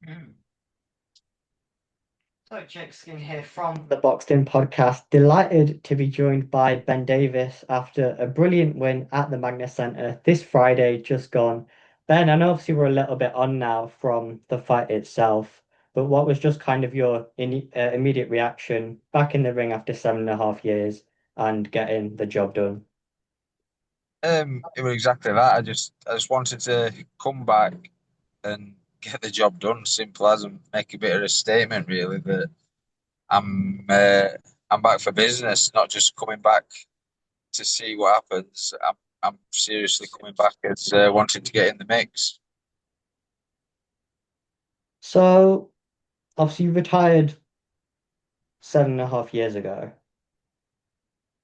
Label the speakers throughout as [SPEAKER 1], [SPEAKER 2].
[SPEAKER 1] Mm. So, Skin here from the Boxed In podcast. Delighted to be joined by Ben Davis after a brilliant win at the Magnus Centre this Friday, just gone. Ben, I know obviously we're a little bit on now from the fight itself, but what was just kind of your immediate reaction back in the ring after 7.5 years and getting the job done?
[SPEAKER 2] It was exactly that. I just wanted to come back and get the job done, simple as, and make a bit of a statement, really, that I'm uh, I'm back for business, not just coming back to see what happens. I'm seriously coming back as wanting to get in the mix.
[SPEAKER 1] So, obviously, you retired 7.5 years ago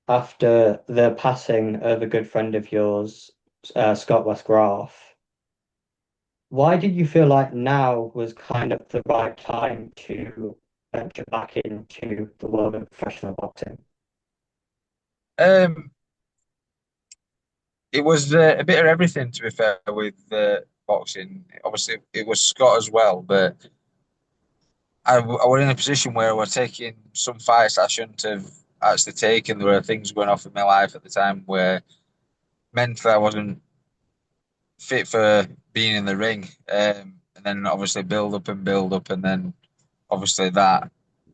[SPEAKER 1] after the passing of a good friend of yours, Scott Westgraf. Why did you feel like now was kind of the right time to venture back into the world of professional boxing?
[SPEAKER 2] Um, it was a bit of everything, to be fair, with boxing. Obviously, it was Scott as well, but I was in a position where I was taking some fights I shouldn't have actually taken. There were things going off in my life at the time where mentally I wasn't fit for being in the ring. And then obviously build up, and then obviously that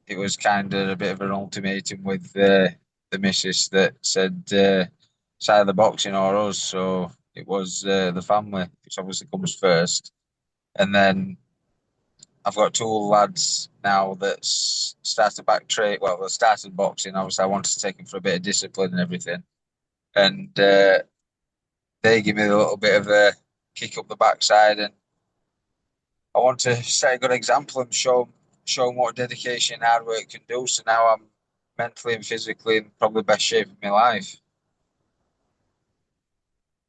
[SPEAKER 2] it was kind of a bit of an ultimatum with the missus that said it's either boxing or us. So it was the family, which obviously comes first, and then I've got two lads now that's started back trade. Well, they started boxing. Obviously, I wanted to take them for a bit of discipline and everything, and they give me a little bit of a kick up the backside, and I want to set a good example and show 'em what dedication and hard work can do. So now I'm mentally and physically in probably the best shape of my life.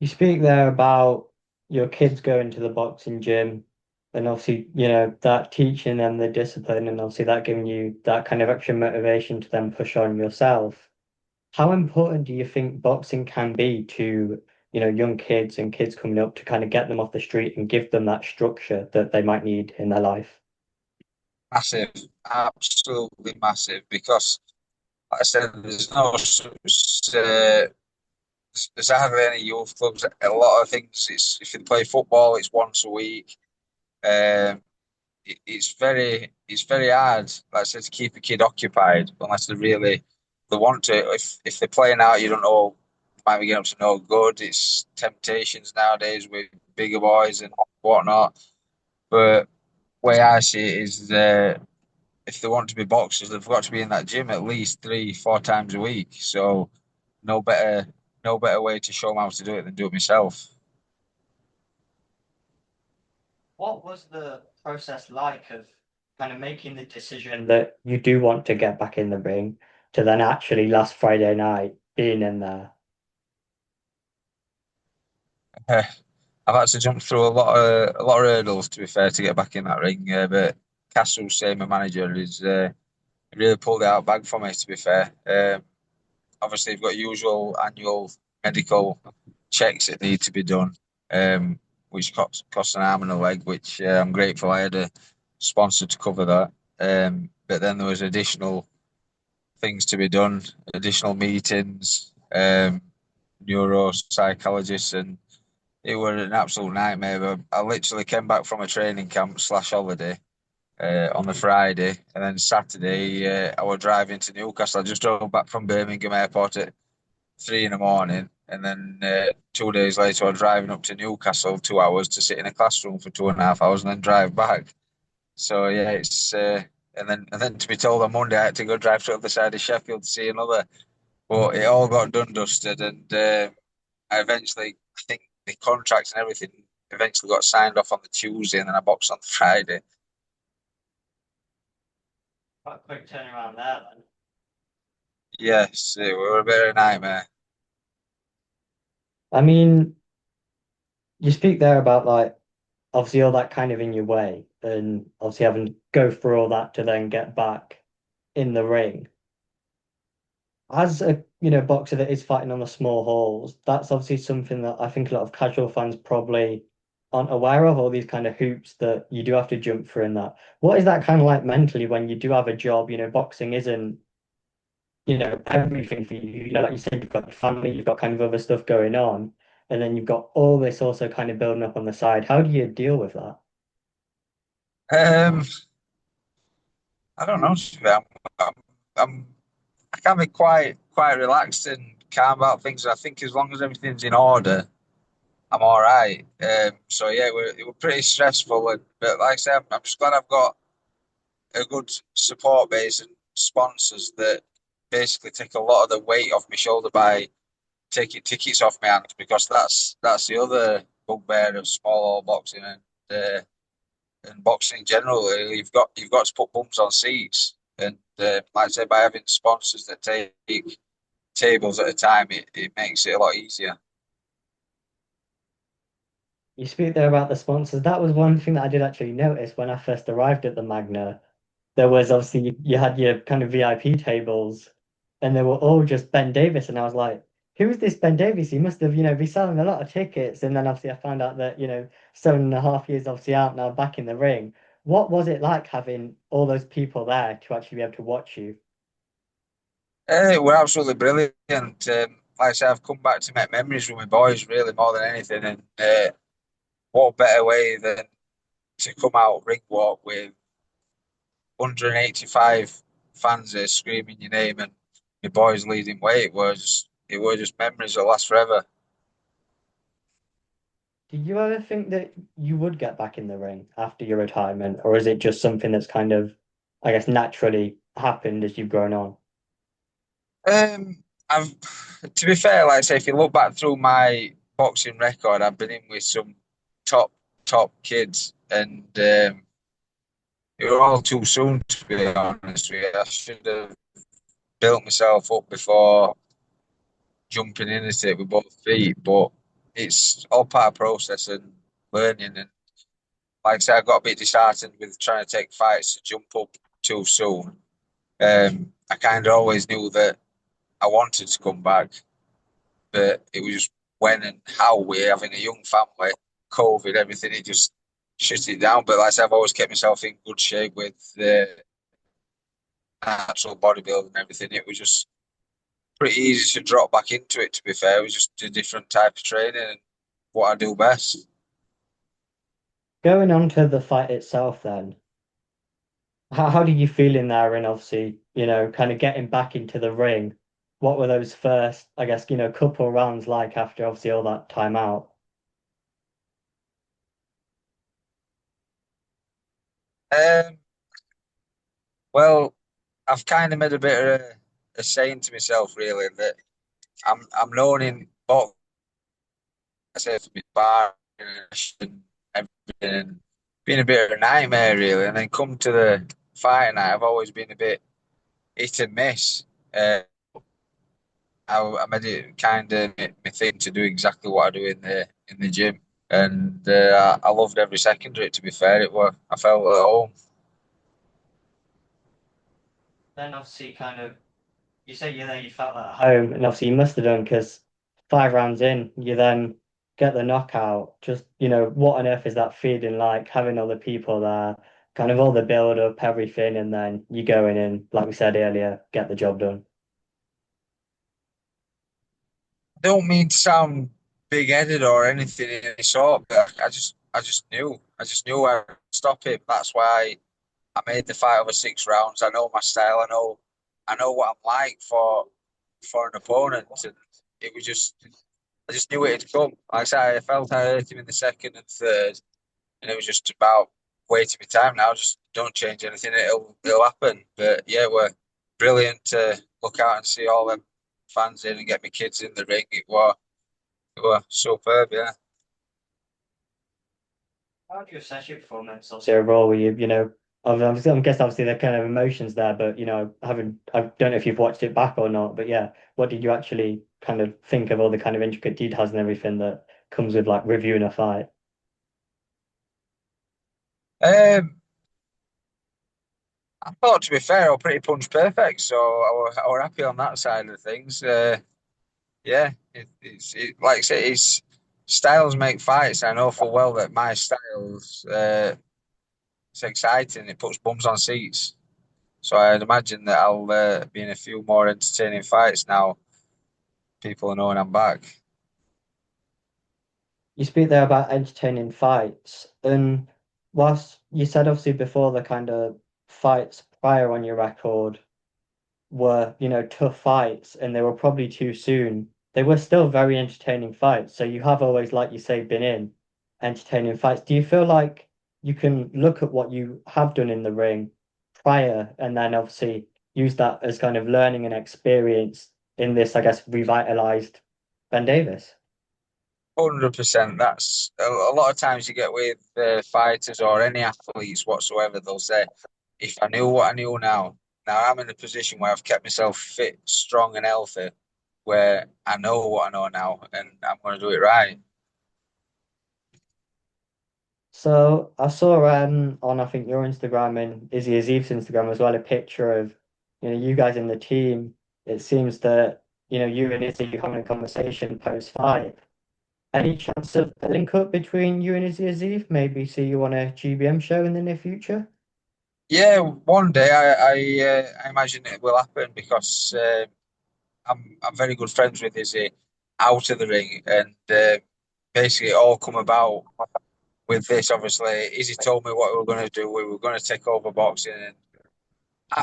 [SPEAKER 1] You speak there about your kids going to the boxing gym and obviously, that teaching them the discipline and obviously that giving you that kind of extra motivation to then push on yourself. How important do you think boxing can be to, young kids and kids coming up to kind of get them off the street and give them that structure that they might need in their life?
[SPEAKER 2] Massive, absolutely massive. Because, like I said, there's hardly any youth clubs. A lot of things. It's if you play football, it's once a week. Um, it's very hard, like I said, to keep a kid occupied unless they want to. If they're playing out, you don't know, might be getting up to no good. It's temptations nowadays with bigger boys and whatnot. But way I see it is, if they want to be boxers, they've got to be in that gym at least 3, 4 times a week. So no better no better way to show them how to do it than do it myself.
[SPEAKER 1] What was the process like of kind of making the decision that you do want to get back in the ring to then actually last Friday night being in there?
[SPEAKER 2] I've had to jump through a lot of hurdles, to be fair, to get back in that ring. But Castle, say my manager, is really pulled it out bag for me. To be fair, obviously you've got usual annual medical checks that need to be done, which cost an arm and a leg. Which I'm grateful I had a sponsor to cover that. But then there was additional things to be done, additional meetings, neuro psychologists, and it was an absolute nightmare. But I literally came back from a training camp slash holiday on the Friday, and then Saturday I was driving to Newcastle. I just drove back from Birmingham Airport at 3 in the morning, and then 2 days later I was driving up to Newcastle 2 hours to sit in a classroom for 2.5 hours, and then drive back. So yeah, it's and then to be told on Monday I had to go drive to the other side of Sheffield to see another. But it all got done, dusted, and I think the contracts and everything eventually got signed off on the Tuesday, and then I boxed on the Friday.
[SPEAKER 1] Quite a quick turnaround there then.
[SPEAKER 2] Yes, it were a bit of a nightmare.
[SPEAKER 1] I mean, you speak there about like obviously all that kind of in your way and obviously having to go through all that to then get back in the ring. As a boxer that is fighting on the small halls, that's obviously something that I think a lot of casual fans probably aren't aware of, all these kind of hoops that you do have to jump through and that. What is that kind of like mentally when you do have a job? Boxing isn't, everything for you. Like you said, you've got your family, you've got kind of other stuff going on, and then you've got all this also kind of building up on the side. How do you deal with that?
[SPEAKER 2] Um, I don't know. To be fair. I'm, I'm I can be quite relaxed and calm about things. I think as long as everything's in order, I'm all right. So yeah, it were pretty stressful, but like I said, I'm just glad I've got a good support base and sponsors that basically take a lot of the weight off my shoulder by taking tickets off my hands because that's the other bugbear of small hall boxing and boxing in general. You've got to put bums on seats, and like I said, by having sponsors that take tables at a time, it makes it a lot easier.
[SPEAKER 1] You speak there about the sponsors. That was one thing that I did actually notice when I first arrived at the Magna. There was obviously you had your kind of VIP tables, and they were all just Ben Davis, and I was like, "Who is this Ben Davis? He must have, be selling a lot of tickets." And then obviously I found out that 7.5 years obviously out now back in the ring. What was it like having all those people there to actually be able to watch you?
[SPEAKER 2] It were absolutely brilliant. Like I said, I've come back to make memories with my boys really more than anything, and what better way than to come out ring walk with 185 fans there screaming your name and my boys leading way. It was just memories that last forever.
[SPEAKER 1] Did you ever think that you would get back in the ring after your retirement, or is it just something that's kind of, I guess, naturally happened as you've grown on?
[SPEAKER 2] I've to be fair, like I say, if you look back through my boxing record, I've been in with some top top kids, and it were all too soon to be honest with you. I should have built myself up before jumping into it with both feet, but it's all part of process and learning. And like I said, I got a bit disheartened with trying to take fights to jump up too soon. I kind of always knew that I wanted to come back, but it was just when and how we're having a young family, COVID, everything, it just shut it down. But like I said, I've always kept myself in good shape with the natural bodybuilding and everything. It was just pretty easy to drop back into it, to be fair. It was just a different type of training and what I do best.
[SPEAKER 1] Going on to the fight itself, then, how did you feel in there? And obviously, kind of getting back into the ring. What were those first, I guess, couple rounds like after obviously all that time out?
[SPEAKER 2] Um, well, I've kind of made a bit of a saying to myself, really, that I'm known in box, I say, for my bar and everything, being a bit of a nightmare, really. And then come to the fight night, I've always been a bit hit and miss. Uh, I made it kind of my thing to do exactly what I do in the gym, and I loved every second of it. To be fair, I felt at home.
[SPEAKER 1] Then obviously, kind of, you say you felt at home, and obviously you must have done because 5 rounds in, you then get the knockout. Just, what on earth is that feeling like having all the people there, kind of all the build up, everything, and then you go in and, like we said earlier, get the job done.
[SPEAKER 2] I don't mean to sound big-headed or anything in any sort, but I just knew I would stop him. That's why I made the fight over 6 rounds. I know my style. I know what I'm like for an opponent, and it was just I just knew it had come. Like I said, I felt I hurt him in the second and third, and it was just about waiting my time now. Just don't change anything; it'll happen. But yeah, we're brilliant to look out and see all them fans in and get my kids in the ring. It was superb. Yeah.
[SPEAKER 1] How do you assess your performance? Obviously, overall, were I'm guessing obviously the kind of emotions there, but I don't know if you've watched it back or not, but yeah, what did you actually kind of think of all the kind of intricate details and everything that comes with like reviewing a fight?
[SPEAKER 2] Um, I thought to be fair, I was pretty punch perfect, so I were happy on that side of things. Yeah, like I say, styles make fights. I know full well that my styles, it's exciting. It puts bums on seats. So I'd imagine that I'll be in a few more entertaining fights now. People are knowing I'm back.
[SPEAKER 1] You speak there about entertaining fights, and whilst you said obviously before the kind of fights prior on your record were, tough fights and they were probably too soon. They were still very entertaining fights. So you have always, like you say, been in entertaining fights. Do you feel like you can look at what you have done in the ring prior and then obviously use that as kind of learning and experience in this, I guess, revitalized Ben Davis?
[SPEAKER 2] 100%. That's a lot of times you get with fighters or any athletes whatsoever. They'll say, if I knew what I knew now, now I'm in a position where I've kept myself fit, strong, and healthy, where I know what I know now and I'm going to do it right.
[SPEAKER 1] So I saw on I think your Instagram and Izzy Aziz's Instagram as well a picture of you guys in the team. It seems that you and Izzy having a conversation post fight. Any chance of a link up between you and Izzy Aziz? Maybe see you on a GBM show in the near future?
[SPEAKER 2] Yeah, one day I imagine it will happen because I'm very good friends with Izzy out of the ring, and basically it all come about with this. Obviously, Izzy told me what we were going to do. We were going to take over boxing, and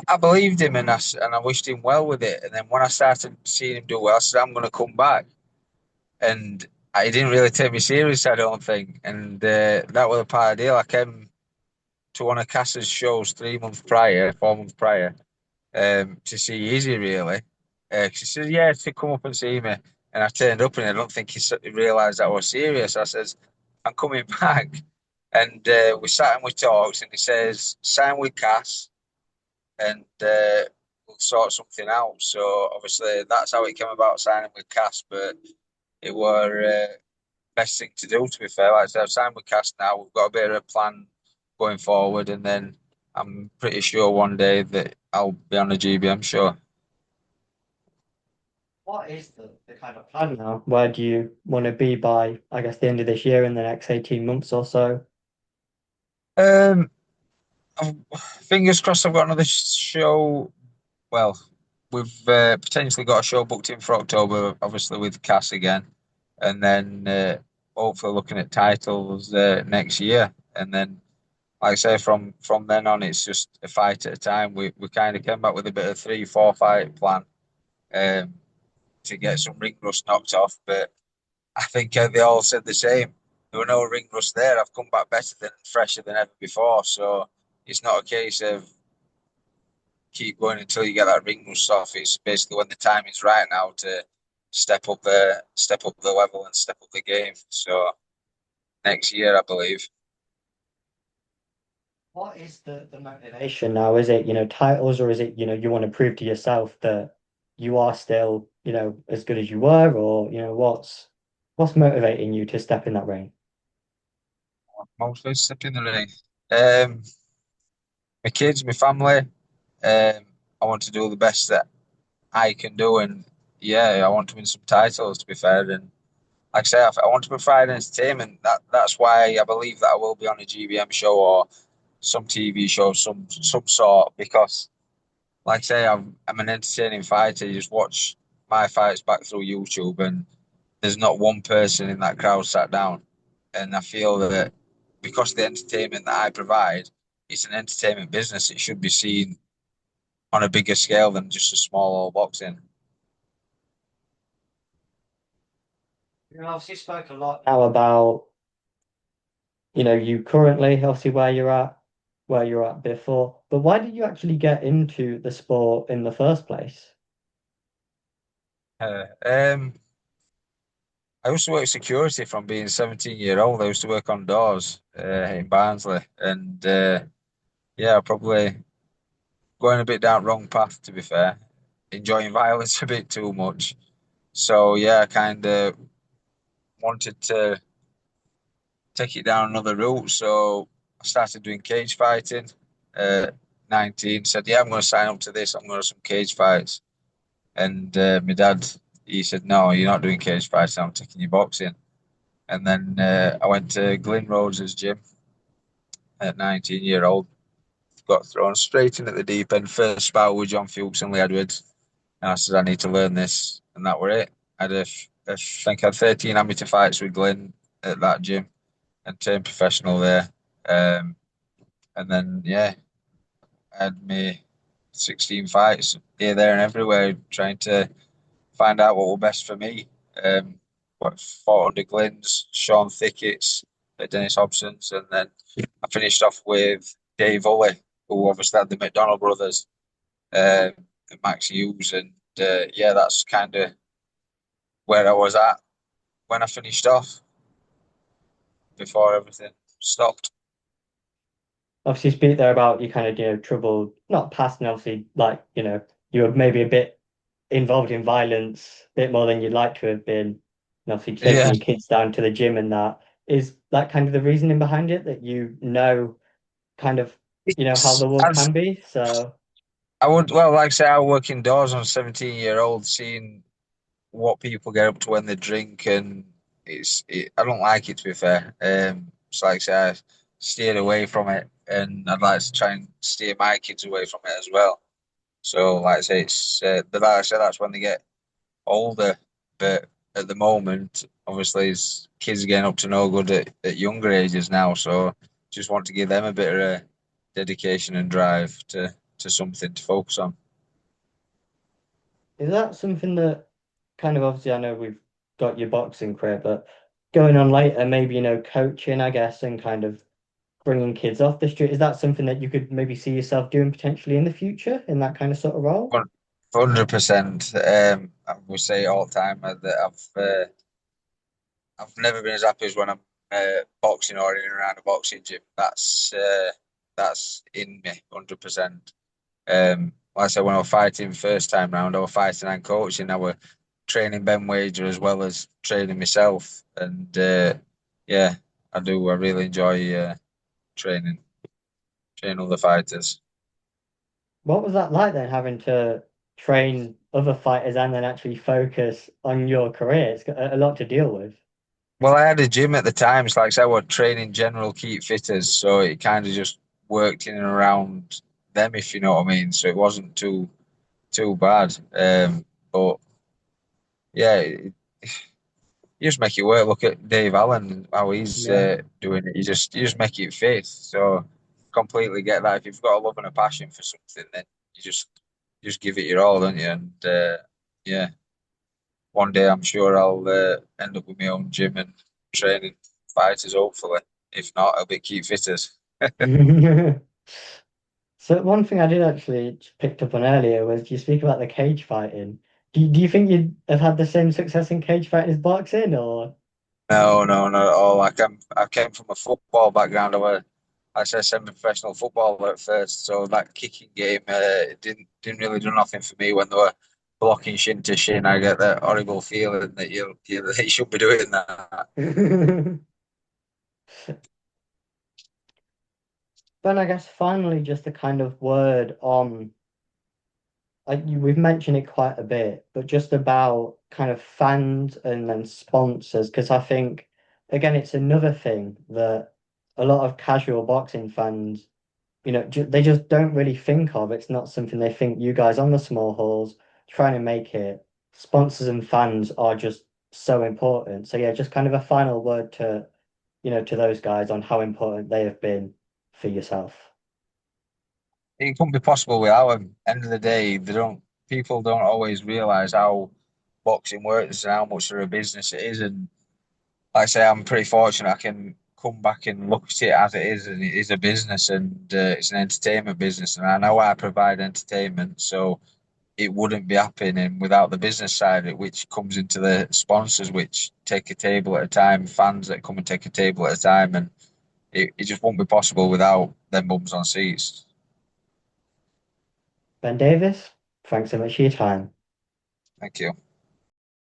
[SPEAKER 2] I believed him, and I wished him well with it. And then when I started seeing him do well, I said I'm going to come back, and I didn't really take me serious. I don't think, and that was a part of the deal. I came to one of Cass's shows 3 months prior, 4 months prior, to see Izzy really. She said, "Yeah, to come up and see me." And I turned up, and I don't think he realised that I was serious. I says, "I'm coming back," and we sat and we talked, and he says, "Sign with Cass, and we'll sort something out." So obviously, that's how it came about signing with Cass. But it were best thing to do. To be fair, like I said, I've signed with Cass now. We've got a bit of a plan going forward, and then I'm pretty sure one day that I'll be on a GBM show.
[SPEAKER 1] What is the kind of plan now? Where do you want to be by, I guess, the end of this year in the next 18 months or so?
[SPEAKER 2] Um, Fingers crossed. I've got another show. Well, we've potentially got a show booked in for October, obviously with Cass again, and then hopefully looking at titles next year. And then, like I say, from then on, it's just a fight at a time. We kind of came back with a bit of 3, 4 fight plan um, to get some ring rust knocked off, but I think they all said the same. There were no ring rust there. I've come back better than fresher than ever before. So it's not a case of keep going until you get that ring rust off. It's basically when the time is right now to step up the level and step up the game. So next year, I believe.
[SPEAKER 1] What is the motivation now? Is it, titles or is it, you want to prove to yourself that you are still, as good as you were, or, what's motivating you to step in that ring?
[SPEAKER 2] Mostly step in the ring. Um, my kids, my family. I want to do the best that I can do, and yeah, I want to win some titles. To be fair, and like I say, I want to provide entertainment. That's why I believe that I will be on a GBM show or some TV show, some sort. Because, like I say, I'm an entertaining fighter. You just watch my fights back through YouTube, and there's not one person in that crowd sat down. And I feel that because of the entertainment that I provide, it's an entertainment business. It should be seen on a bigger scale than just a small old boxing.
[SPEAKER 1] You obviously spoke a lot now about, you currently, obviously where you're at before, but why did you actually get into the sport in the first place?
[SPEAKER 2] Uh, um, I used to work security from being 17 year old. I used to work on doors in Barnsley, and yeah, probably going a bit down wrong path. To be fair, enjoying violence a bit too much. So yeah, I kind of wanted to take it down another route. So I started doing cage fighting. Uh, 19, said, "Yeah, I'm going to sign up to this. I'm going to some cage fights." And my dad, he said, "No, you're not doing cage fights. I'm taking you boxing." And then I went to Glyn Roses gym at 19-year-old. Got thrown straight in at the deep end. First spell with John Fuchs and Lee Edwards. And I said, I need to learn this. And that were it. I think I had 13 amateur fights with Glyn at that gym and turned professional there. Um, and then, yeah, I had me 16 fights here, there, and everywhere, trying to find out what were best for me. Fought under Glenn's, Sean Thickett's, Dennis Hobson's, and then I finished off with Dave Ulley, who obviously had the McDonald brothers, and Max Hughes, and yeah, that's kind of where I was at when I finished off before everything stopped.
[SPEAKER 1] Obviously, you speak there about you kind of, trouble, not past, and obviously, like, you were maybe a bit involved in violence, a bit more than you'd like to have been, and obviously
[SPEAKER 2] Yeah,
[SPEAKER 1] taking your kids down to the gym and that. Is that kind of the reasoning behind it, that kind of, how
[SPEAKER 2] it's
[SPEAKER 1] the world
[SPEAKER 2] as
[SPEAKER 1] can be? So,
[SPEAKER 2] I would well, like I say, I work indoors on 17-year-old, seeing what people get up to when they drink, and I don't like it, to be fair. So like I say, I steered away from it, and I'd like to try and steer my kids away from it as well. So like I say, but like I said, that's when they get older. But at the moment, obviously, kids are getting up to no good at younger ages now. So just want to give them a bit of a dedication and drive to something to focus on.
[SPEAKER 1] is that something that kind of, obviously, I know we've got your boxing career, but going on later, maybe, coaching, I guess, and kind of bringing kids off the street, is that something that you could maybe see yourself doing potentially in the future in that kind of sort of role?
[SPEAKER 2] 100%. I would say all the time that I've never been as happy as when I'm boxing or in and around a boxing gym. That's in me, 100%. Like I said, when I was fighting first time round, I was fighting and coaching. I was training Ben Wager as well as training myself, and yeah, I do. I really enjoy training training other fighters.
[SPEAKER 1] What was that like then, having to train other fighters and then actually focus on your career? It's got a lot to deal with.
[SPEAKER 2] Well, I had a gym at the time, so like I said, I was training general keep fitters, so it kind of just worked in and around them, if you know what I mean. So it wasn't too bad. But yeah, you just make it work. Look at Dave Allen, how he's
[SPEAKER 1] Yeah.
[SPEAKER 2] doing it. You just make it fit. So completely get that. If you've got a love and a passion for something, then you just give it your all, don't you? And yeah, one day I'm sure I'll end up with my own gym and training fighters. Hopefully, if not, I'll be keep fitters.
[SPEAKER 1] So one thing I did actually picked up on earlier was you speak about the cage fighting. Do you think you'd have had the same success in cage fighting as boxing, or?
[SPEAKER 2] No, no, not at all. I came from a football background. I said semi-professional footballer at first, so that kicking game didn't really do nothing for me when they were blocking shin to shin. I get that horrible feeling that you should be doing that.
[SPEAKER 1] Then I guess finally just a kind of word on we've mentioned it quite a bit, but just about kind of fans and then sponsors, because I think again it's another thing that a lot of casual boxing fans, they just don't really think of. It's not something they think. You guys on the small halls trying to make it. Sponsors and fans are just so important. So yeah, just kind of a final word to, to those guys on how important they have been for yourself.
[SPEAKER 2] It couldn't be possible without them. End of the day, people don't always realize how boxing works and how much of a business it is. And like I say, I'm pretty fortunate. I can come back and look at it as it is, and it is a business, and it's an entertainment business, and I know I provide entertainment, so it wouldn't be happening without the business side of it, which comes into the sponsors, which take a table at a time, fans that come and take a table at a time, and it just won't be possible without them bums on seats.
[SPEAKER 1] Ben Davis, thanks so much for your time.
[SPEAKER 2] Thank you.